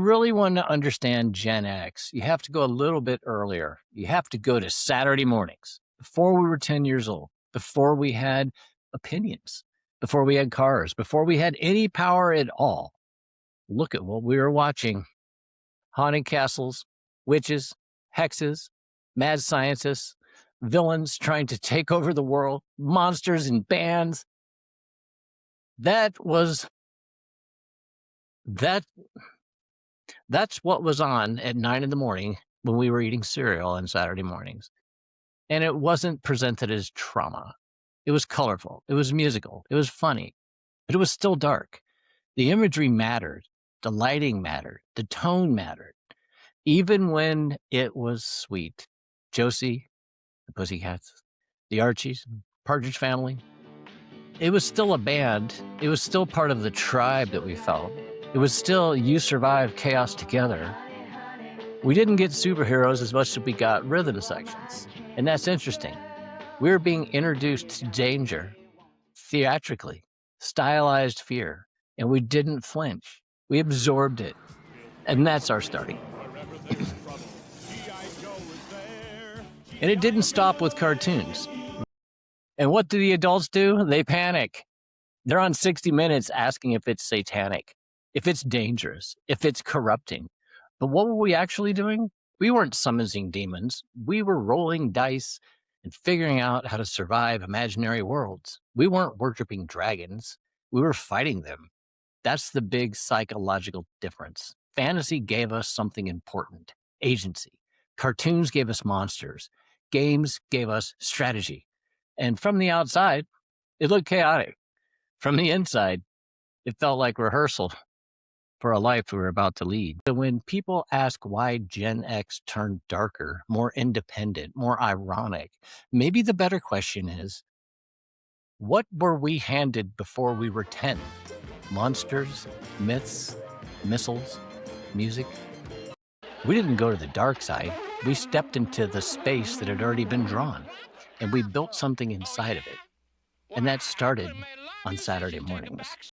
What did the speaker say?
really want to understand Gen X, you have to go a little bit earlier. You have to go to Saturday mornings before we were 10 years old, before we had opinions, before we had cars, before we had any power at all. Look at what we were watching: haunted castles, witches, hexes, mad scientists, villains trying to take over the world, monsters in bands. That was that that's what was on at 9 in the morning when we were eating cereal on Saturday mornings. And it wasn't presented as trauma. It was colorful, it was musical, it was funny, but it was still dark. The imagery mattered, the lighting mattered, the tone mattered, even when it was sweet. Josie, the Pussycats, the Archies, Partridge Family. It was still a band. It was still part of the tribe that we felt. It was still you survived chaos together. We didn't get superheroes as much as we got rhythm sections. And that's interesting. We were being introduced to danger theatrically, stylized fear, and we didn't flinch. We absorbed it. And that's our starting. And it didn't stop with cartoons. And what do the adults do? They panic. They're on 60 Minutes asking if it's satanic, if it's dangerous, if it's corrupting. But what were we actually doing? We weren't summoning demons. We were rolling dice and figuring out how to survive imaginary worlds. We weren't worshiping dragons. We were fighting them. That's the big psychological difference. Fantasy gave us something important: agency. Cartoons gave us monsters. Games gave us strategy. And from the outside, it looked chaotic. From the inside, it felt like rehearsal for a life we were about to lead. So when people ask why Gen X turned darker, more independent, more ironic, maybe the better question is, what were we handed before we were 10? Monsters, myths, missiles, music? We didn't go to the dark side. We stepped into the space that had already been drawn, and we built something inside of it. And that started on Saturday mornings.